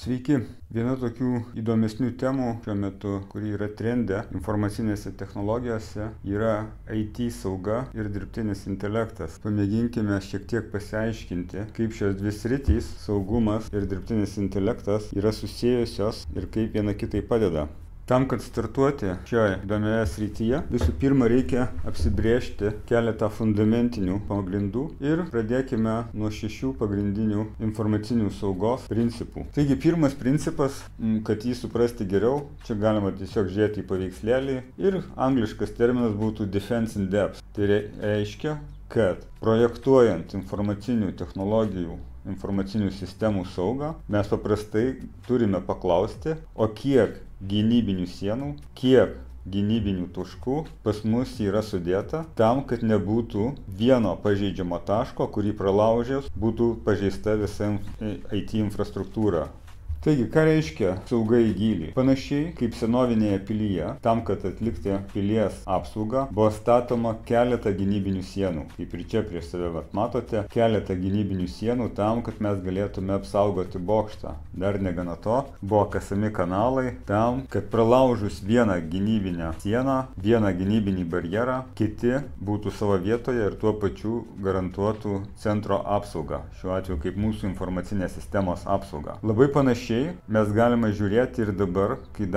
Sveiki. Viena tokių įdomesnių temų šiuo metu, kuri yra trende informacinėse technologijose, yra IT sauga ir dirbtinis intelektas. Pamėginkime šiek tiek pasiaiškinti, kaip šios dvi sritys, saugumas ir dirbtinis intelektas, yra susijusios ir kaip viena kitai padeda. Tam, kad startuoti šioje įdomioje srityje, visų pirma reikia apsibrėžti keletą fundamentinių pagrindų ir pradėkime nuo 6 pagrindinių informacinių saugos principų. Taigi, pirmas principas, kad jį suprasti geriau, čia galima tiesiog žiūrėti į paveikslėlį ir angliškas terminas būtų defense in depth. Tai reiškia, kad projektuojant informacinių technologijų, informacinių sistemų saugą, mes paprastai turime paklausti, o kiek gynybinių sienų, kiek gynybinių taškų pas mus yra sudėta tam, kad nebūtų vieno pažeidžiamo taško, kurį pralaužęs būtų pažeista visa IT infrastruktūra. Taigi, ką reiškia sauga į gylį? Panašiai kaip senovinėje pilyje, tam, kad atlikti pilies apsaugą, buvo statoma keletą gynybinių sienų. Kaip ir čia prieš save matote, keletą gynybinių sienų tam, kad mes galėtume apsaugoti bokštą. Dar negana to, buvo kasami kanalai tam, kad pralaužus vieną gynybinę sieną, vieną gynybinį barjerą, kiti būtų savo vietoje ir tuo pačiu garantuotų centro apsaugą. Šiuo atveju kaip mūsų informacinės sistemos apsaugą. Labai panašiai mes galime žiūrėti ir dabar, kai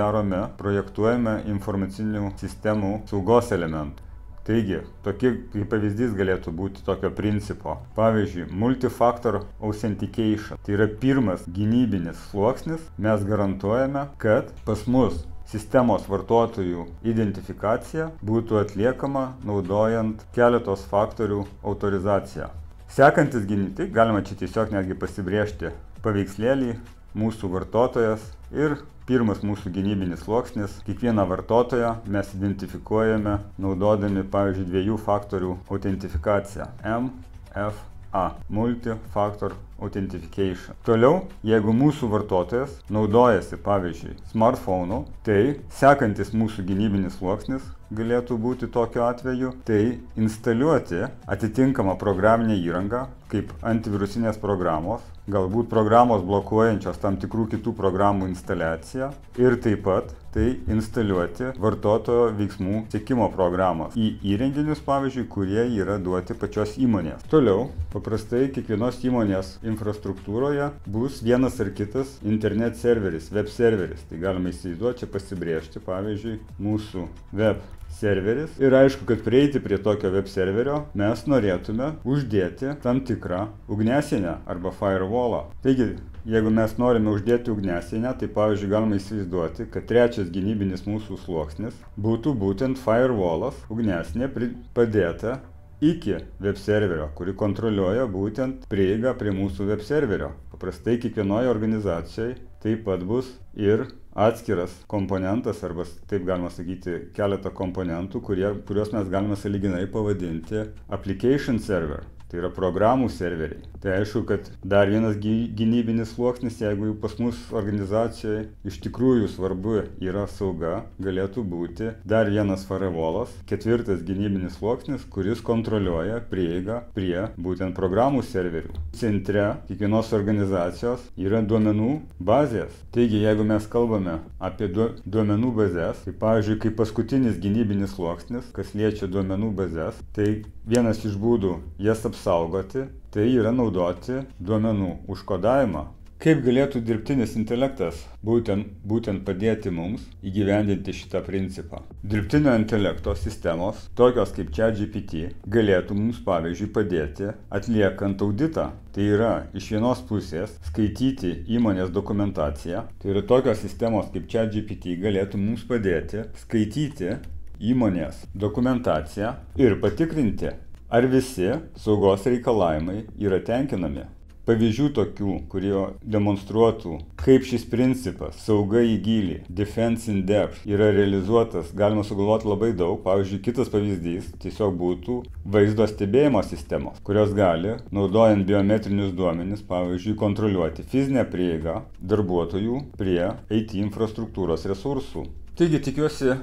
projektuojame informacinių sistemų saugos elementų. Taigi, tokie kaip pavyzdys galėtų būti tokio principo. Pavyzdžiui, multifactor authentication. Tai yra pirmas gynybinis sluoksnis. Mes garantuojame, kad pas mus sistemos vartotojų identifikacija būtų atliekama naudojant keletos faktorių autorizaciją. Sekantis gynybai, galima čia tiesiog netgi pasibrėžti paveikslėlį, mūsų vartotojas ir pirmas mūsų gynybinis sluoksnis. Kiekvieną vartotoją mes identifikuojame naudodami, pavyzdžiui, 2 faktorių autentifikaciją. MFA. Multi-factor authentication. Toliau, jeigu mūsų vartotojas naudojasi, pavyzdžiui, smartphone'u, tai sekantis mūsų gynybinis sluoksnis galėtų būti tokiu atveju, tai instaliuoti atitinkamą programinę įrangą, kaip antivirusinės programos, galbūt programos blokuojančios tam tikrų kitų programų instaliaciją ir taip pat tai instaliuoti vartotojo veiksmų sekimo programas į įrenginius, pavyzdžiui, kurie yra duoti pačios įmonės. Toliau, paprastai kiekvienos įmonės infrastruktūroje bus vienas ar kitas internet serveris, web serveris. Tai galima įsivaizduoti, čia pasibrėžti, pavyzdžiui, mūsų web serveris. Ir aišku, kad prieiti prie tokio web serverio mes norėtume uždėti tam tikrą ugniasienę arba firewallą. Taigi, jeigu mes norime uždėti ugniasienę, tai pavyzdžiui galima įsivaizduoti, kad trečias gynybinis mūsų sluoksnis būtų būtent firewallas, ugniasienė padėta iki web serverio, kuri kontroliuoja būtent prieigą prie mūsų web serverio. Paprastai kiekvienoje organizacijoje taip pat bus ir atskiras komponentas, arba taip galima sakyti keletą komponentų, kuriuos mes galime sąlyginai pavadinti application server. Tai yra programų serveriai. Tai aišku, kad dar vienas gynybinis sluoksnis, jeigu jau pas mus organizacijoje iš tikrųjų svarbu yra sauga, galėtų būti dar vienas firewallas, 4 gynybinis sluoksnis, kuris kontroliuoja prieigą prie būtent programų serverių. Centre kiekvienos organizacijos yra duomenų bazės. Taigi, jeigu mes kalbame apie duomenų bazės, tai pavyzdžiui, kaip paskutinis gynybinis sluoksnis, kas liečia duomenų bazės, tai vienas iš būdų jas apsaugoti, tai yra naudoti duomenų užkodavimą. Kaip galėtų dirbtinis intelektas būtent padėti mums įgyvendinti šitą principą? Dirbtinio intelekto sistemos, tokios kaip ChatGPT, galėtų mums, pavyzdžiui, padėti atliekant auditą. Tai yra iš vienos pusės skaityti įmonės dokumentaciją. Tai yra tokios sistemos kaip ChatGPT galėtų mums padėti skaityti įmonės dokumentaciją ir patikrinti, ar visi saugos reikalavimai yra tenkinami. Pavyzdžių tokių, kurie demonstruotų, kaip šis principas sauga į gylį, defense in depth, yra realizuotas, galima sugalvoti labai daug. Pavyzdžiui, kitas pavyzdys tiesiog būtų vaizdo stebėjimo sistemos, kurios gali, naudojant biometrinius duomenis, pavyzdžiui, kontroliuoti fizinę prieigą darbuotojų prie IT infrastruktūros resursų. Taigi, tikiuosi,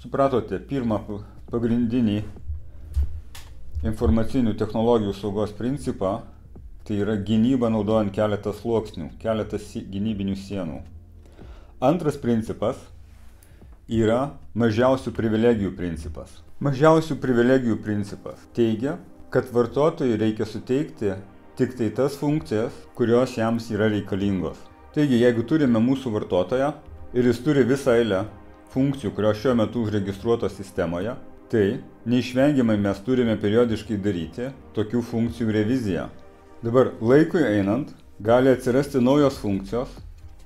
supratote pirmą pagrindinį informacinių technologijų saugos principą, Tai yra gynyba naudojant keletą sluoksnių, keletą gynybinių sienų. Antras principas yra mažiausių privilegijų principas. Mažiausių privilegijų principas teigia, kad vartotojui reikia suteikti tik tai tas funkcijas, kurios jiems yra reikalingos. Taigi, jeigu turime mūsų vartotoją ir jis turi visą eilę funkcijų, kurios šiuo metu užregistruotos sistemoje, tai neišvengiamai mes turime periodiškai daryti tokių funkcijų reviziją. Dabar laikui einant gali atsirasti naujos funkcijos,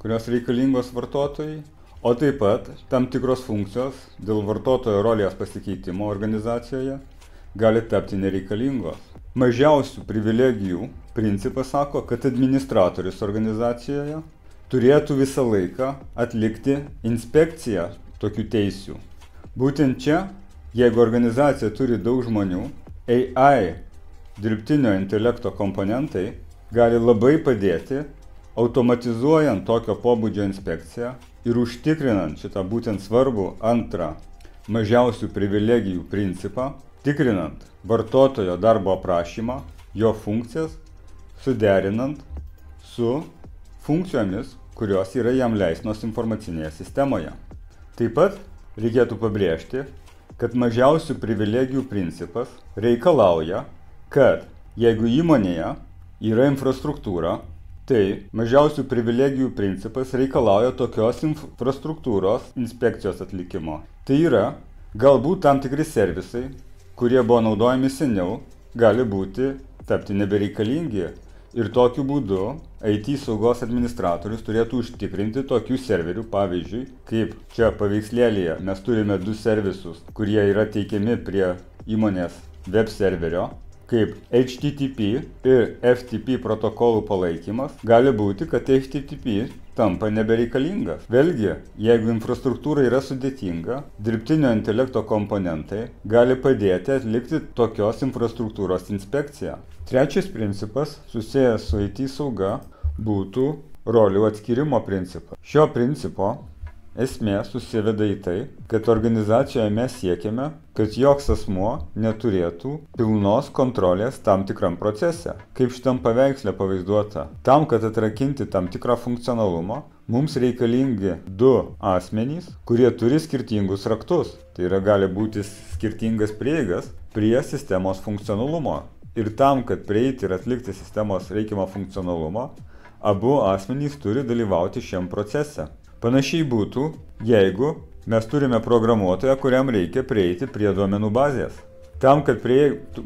kurios reikalingos vartotojai, o taip pat tam tikros funkcijos dėl vartotojo rolės pasikeitimo organizacijoje gali tapti nereikalingos. Mažiausių privilegijų principas sako, kad administratorius organizacijoje turėtų visą laiką atlikti inspekciją tokių teisių. Būtent čia, jeigu organizacija turi daug žmonių, AI, dirbtinio intelekto komponentai, gali labai padėti automatizuojant tokio pobūdžio inspekciją ir užtikrinant šitą būtent svarbų antrą mažiausių privilegijų principą, tikrinant vartotojo darbo aprašymą, jo funkcijas, suderinant su funkcijomis, kurios yra jam leistinos informacinėje sistemoje. Taip pat reikėtų pabrėžti, kad mažiausių privilegijų principas reikalauja, kad jeigu įmonėje yra infrastruktūra, tai mažiausių privilegijų principas reikalauja tokios infrastruktūros inspekcijos atlikimo. Tai yra, galbūt tam tikri servisai, kurie buvo naudojami seniau, gali tapti nebereikalingi ir tokiu būdu IT saugos administratorius turėtų užtikrinti tokių serverių, pavyzdžiui, kaip čia paveikslėlyje mes turime 2 servisus, kurie yra teikiami prie įmonės web serverio, kaip HTTP ir FTP protokolų palaikymas, gali būti, kad HTTP tampa nebereikalingas. Vėlgi, jeigu infrastruktūra yra sudėtinga, dirbtinio intelekto komponentai gali padėti atlikti tokios infrastruktūros inspekciją. Trečias principas, susijęs su IT sauga, būtų rolių atskirimo principas. Šio principo esmė susiveda į tai, kad organizacijoje mes siekiame, kad joks asmuo neturėtų pilnos kontrolės tam tikram procese. Kaip šitam paveiksle pavaizduota, tam, kad atrakinti tam tikrą funkcionalumą, mums reikalingi 2 asmenys, kurie turi skirtingus raktus. Tai yra gali būti skirtingas prieigas prie sistemos funkcionalumo. Ir tam, kad prieiti ir atlikti sistemos reikiamą funkcionalumą, abu asmenys turi dalyvauti šiam procese. Panašiai būtų, jeigu mes turime programuotoją, kuriam reikia prieiti prie duomenų bazės. Tam, kad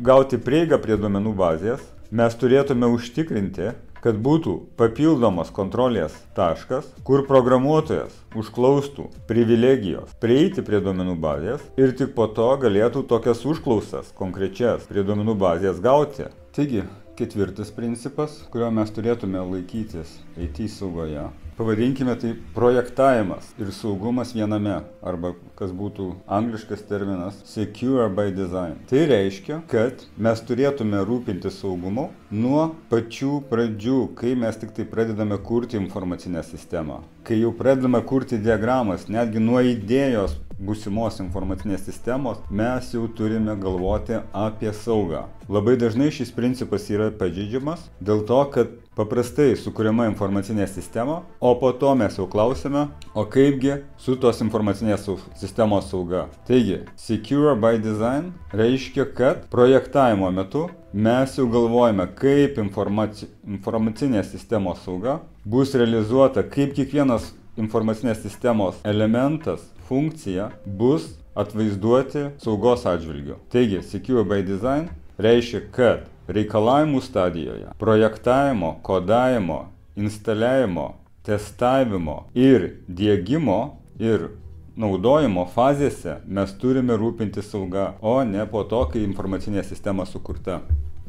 gauti prieigą prie duomenų bazės, mes turėtume užtikrinti, kad būtų papildomas kontrolės taškas, kur programuotojas užklaustų privilegijos prieiti prie duomenų bazės ir tik po to galėtų tokias užklausas konkrečias prie duomenų bazės gauti. Taigi, ketvirtas principas, kurio mes turėtume laikytis IT saugoje, pavadinkime tai projektavimas ir saugumas viename, arba kas būtų angliškas terminas secure by design. Tai reiškia, kad mes turėtume rūpintis saugumu nuo pačių pradžių, kai mes tik tai pradedame kurti informacinę sistemą. Kai jau pradedame kurti diagramas, netgi nuo idėjos būsimos informacinės sistemos, mes jau turime galvoti apie saugą. Labai dažnai šis principas yra pažeidžiamas dėl to, kad paprastai sukuriama informacinė sistema, o po to mes jau klausime, o kaipgi su tos informacinės sistemos sauga. Taigi, secure by design reiškia, kad projektavimo metu mes jau galvojame, kaip informacinės sistemos sauga bus realizuota, kaip kiekvienas informacinės sistemos elementas, funkcija bus atvaizduoti saugos atžvilgiu. Taigi, secure by design reiškia, kad reikalavimų stadijoje, projektavimo, kodavimo, instaliavimo, testavimo ir diegimo ir naudojimo fazėse mes turime rūpintis sauga, o ne po to, kai informacinė sistema sukurta.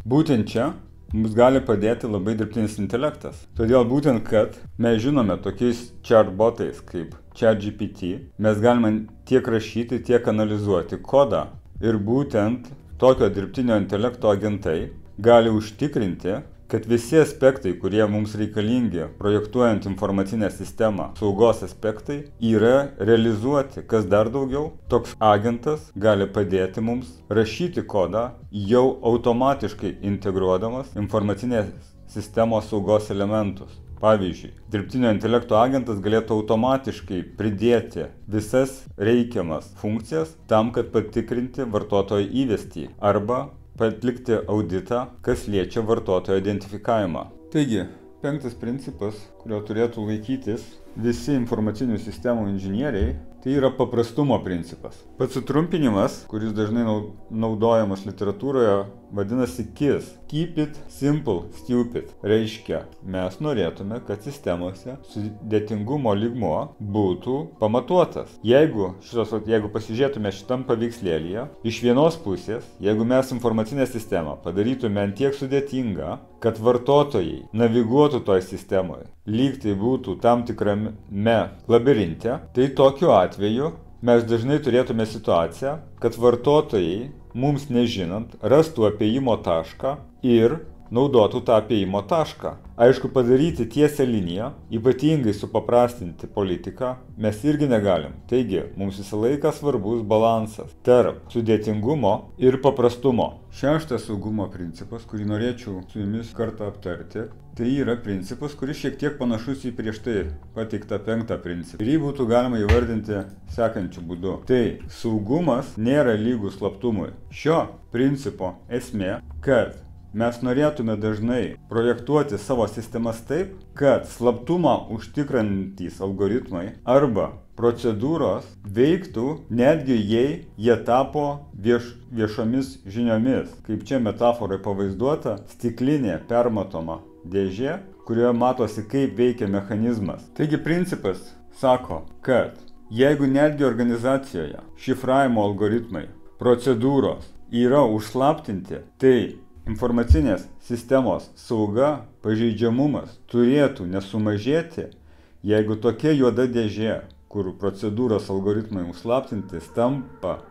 Būtent čia mums gali padėti labai dirbtinis intelektas. Todėl būtent, kad mes žinome tokiais chatbotais kaip ChatGPT, mes galime tiek rašyti, tiek analizuoti kodą. Ir būtent tokio dirbtinio intelekto agentai gali užtikrinti, kad visi aspektai, kurie mums reikalingi projektuojant informacinę sistemą, saugos aspektai, yra realizuoti. Kas dar daugiau, toks agentas gali padėti mums rašyti kodą, jau automatiškai integruodamas informacinės sistemos saugos elementus. Pavyzdžiui, dirbtinio intelekto agentas galėtų automatiškai pridėti visas reikiamas funkcijas tam, kad patikrinti vartotojo įvestį arba atlikti auditą, kas liečia vartotojo identifikavimą. Taigi, 5. principas, kurio turėtų laikytis visi informacinių sistemų inžinieriai, tai yra paprastumo principas. Pats sutrumpinimas, kuris dažnai naudojamas literatūroje, vadinasi KISS. Keep it simple, stupid. Reiškia, mes norėtume, kad sistemose sudėtingumo lygmuo būtų pamatuotas. Jeigu pasižiūrėtume šitam paveikslėlyje, iš vienos pusės, jeigu mes informacinę sistemą padarytume ant tiek sudėtingą, kad vartotojai naviguotų toj sistemoje, lyg tai būtų tam tikrame labirinte, tai tokiu atveju mes dažnai turėtume situaciją, kad vartotojai, mums nežinant, rastų apėjimo tašką ir naudotų tą apėjimo tašką. Aišku, padaryti tiesią liniją, ypatingai supaprastinti politiką, mes irgi negalim. Taigi, mums visą laiką svarbus balansas tarp sudėtingumo ir paprastumo. 6. saugumo principas, kurį norėčiau su jumis kartą aptarti, tai yra principas, kuris šiek tiek panašus į prieš tai pateiktą 5. principą. Ir jį būtų galima įvardinti sekančiu būdu. Tai saugumas nėra lygus slaptumui. Šio principo esmė, kad mes norėtume dažnai projektuoti savo sistemas taip, kad slaptumą užtikrintys algoritmai arba procedūros veiktų netgi jei jie tapo viešomis žiniomis. Kaip čia metaforai pavaizduota, stiklinė permatoma dėžė, kurioje matosi, kaip veikia mechanizmas. Taigi principas sako, kad jeigu netgi organizacijoje šifravimo algoritmai, procedūros yra užslaptinti, tai informacinės sistemos sauga, pažeidžiamumas turėtų nesumažėti, jeigu tokia juoda dėžė, kur procedūros algoritmai užslaptintis, tampa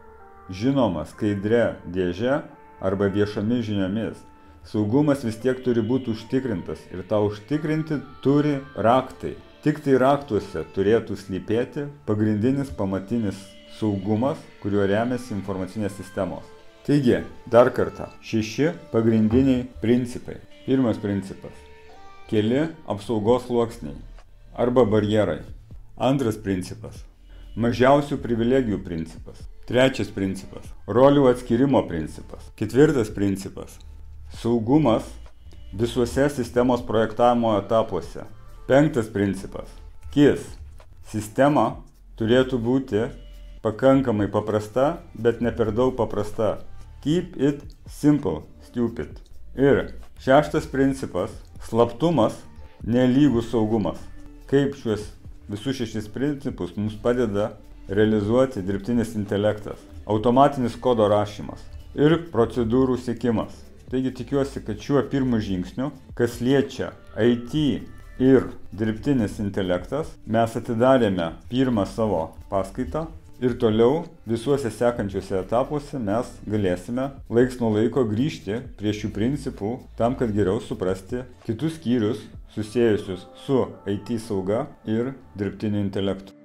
žinoma skaidria dėžė arba viešomis žiniomis. Saugumas vis tiek turi būti užtikrintas ir tą užtikrinti turi raktai. Tik tai raktuose turėtų slypėti pagrindinis pamatinis saugumas, kuriuo remiasi informacinės sistemos. Taigi, dar kartą, 6 pagrindiniai principai. Pirmas principas – keli apsaugos sluoksniai arba barjerai. Antras principas – mažiausių privilegijų principas. Trečias principas – rolių atskirimo principas. Ketvirtas principas – saugumas visuose sistemos projektavimo etapuose. 5. principas – KISS. Sistema turėtų būti pakankamai paprasta, bet ne per daug paprasta. Keep it simple, stupid. Ir 6. principas – slaptumas nelygus saugumas. Kaip visus 6 principus mums padeda realizuoti dirbtinis intelektas, automatinis kodo rašymas ir procedūrų sekimas. Taigi tikiuosi, kad šiuo pirmu žingsniu, kas liečia IT ir dirbtinis intelektas, mes atidarėme pirmą savo paskaitą. Ir toliau visuose sekančiuose etapuose mes galėsime laiks nuo laiko grįžti prie šių principų tam, kad geriau suprasti kitus skyrius susijusius su IT sauga ir dirbtiniu intelektu.